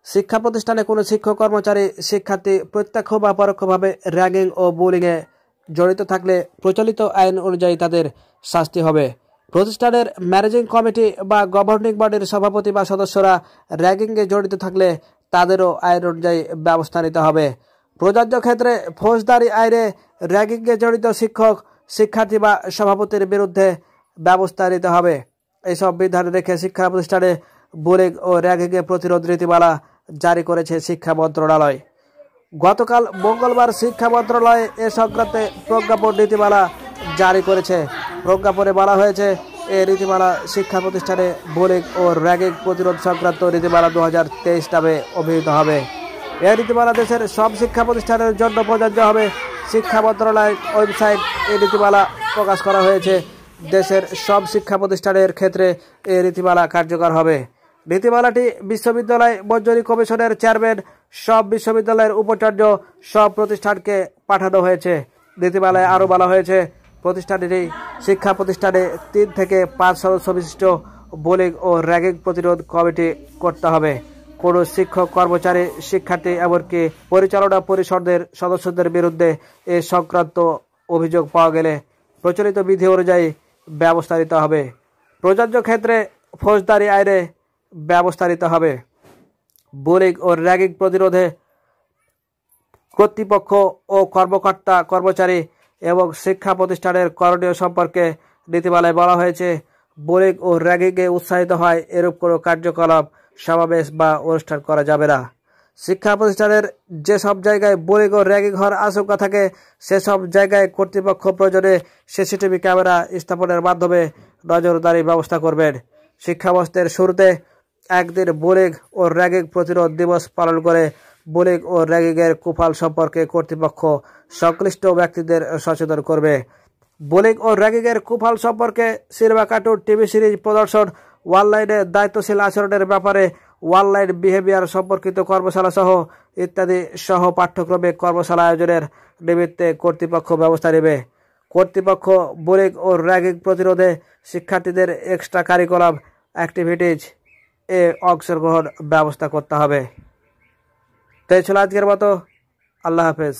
শিক্ষা প্রতিষ্ঠানে কোনো শিক্ষক কর্মচারী শিক্ষার্থী প্রত্যক্ষ বা পরোক্ষভাবে র্যাগিং ও বুলিংয়ে জড়িত থাকলে প্রচলিত আইন অনুযায়ী তাদের শাস্তি হবে। প্রতিষ্ঠানের ম্যানেজিং কমিটি বা গভর্নিং বডির সভাপতি বা সদস্যরা র্যাগিংয়ে জড়িত থাকলে তাদেরও আইন অনুযায়ী ব্যবস্থা নিতে হবে। প্রযোজ্য ক্ষেত্রে ফৌজদারি আইনে র্যাগিংয়ে জড়িত শিক্ষক, শিক্ষার্থী বা সভাপতির বিরুদ্ধে ব্যবস্থা নিতে হবে। এইসব বিধান রেখে শিক্ষা প্রতিষ্ঠানে বুলিং ও র্যাগিংয়ে প্রতিরোধ নীতিমালা জারি করেছে শিক্ষা মন্ত্রণালয়। গতকাল মঙ্গলবার শিক্ষা মন্ত্রণালয় এ সংক্রান্তে প্রজ্ঞাপন নীতিমালা জারি করেছে। প্রজ্ঞাপনে বলা হয়েছে, এই নীতিমালা শিক্ষা প্রতিষ্ঠানে বুলিং ও র্যাগিং প্রতিরোধ সংক্রান্ত নীতিমালা 2023 নামে অভিহিত হবে। এই নীতিমালা দেশের সব শিক্ষা প্রতিষ্ঠানের জন্য প্রযোজ্য হবে। শিক্ষা মন্ত্রণালয়ের ওয়েবসাইট এই নীতিমালা প্রকাশ করা হয়েছে। দেশের সব শিক্ষা প্রতিষ্ঠানের ক্ষেত্রে এই নীতিমালা কার্যকর হবে। নীতিমালাটি বিশ্ববিদ্যালয় মঞ্জুরি কমিশনের চেয়ারম্যান, সব বিশ্ববিদ্যালয়ের উপাচার্য, সব প্রতিষ্ঠানকে পাঠানো হয়েছে। নীতিমালায় আরও বলা হয়েছে, প্রতিষ্ঠানটি শিক্ষা প্রতিষ্ঠানে 3 থেকে 5 সদস্য বিশিষ্ট বুলিং ও র্যাগিং প্রতিরোধ কমিটি করতে হবে। কোনো শিক্ষক, কর্মচারী, শিক্ষার্থী এমনকি পরিচালনা পরিষদের সদস্যদের বিরুদ্ধে এ সংক্রান্ত অভিযোগ পাওয়া গেলে প্রচলিত বিধি অনুযায়ী ব্যবস্থা নিতে হবে। প্রযোজ্য ক্ষেত্রে ফৌজদারি আইনে ব্যবস্থা নিতে হবে। বুলিং ও র্যাগিং প্রতিরোধে কর্তৃপক্ষ ও কর্মকর্তা, কর্মচারী এবং শিক্ষা প্রতিষ্ঠানের করণীয় সম্পর্কে নীতিমালায় বলা হয়েছে, বুলিং ও র্যাগিংয়ে উৎসাহিত হয় এরূপ কোনো কার্যকলাপ, সমাবেশ বা অনুষ্ঠান করা যাবে না। শিক্ষা প্রতিষ্ঠানের যেসব জায়গায় বুলিং ও র্যাগিং হওয়ার আশঙ্কা থাকে সেসব জায়গায় কর্তৃপক্ষ প্রয়োজনে সিসিটিভি ক্যামেরা স্থাপনের মাধ্যমে নজরদারি ব্যবস্থা করবেন। শিক্ষাবর্ষের শুরুতে একদিন বুলিং ও র্যাগিং প্রতিরোধ দিবস পালন করে বুলিং ও র্যাগিংয়ের কুফল সম্পর্কে কর্তৃপক্ষ সংশ্লিষ্ট ব্যক্তিদের সচেতন করবে। বুলিং ও র্যাগিংয়ের কুফল সম্পর্কে সিনেমা, কার্টুন, টিভি সিরিজ প্রদর্শন, অনলাইনে দায়িত্বশীল আচরণের ব্যাপারে অনলাইন বিহেভিয়ার সম্পর্কিত কর্মশালা সহ ইত্যাদি সহ পাঠ্যক্রমে কর্মশালা আয়োজনের নিমিত্তে কর্তৃপক্ষ ব্যবস্থা নেবে। কর্তৃপক্ষ বুলিং ও র্যাগিং প্রতিরোধে শিক্ষার্থীদের এক্সট্রা কারিকুলাম অ্যাক্টিভিটিজ এ অংশগ্রহণ ব্যবস্থা করতে হবে। তো এই ছিল আজকের মতো। আল্লাহ হাফেজ।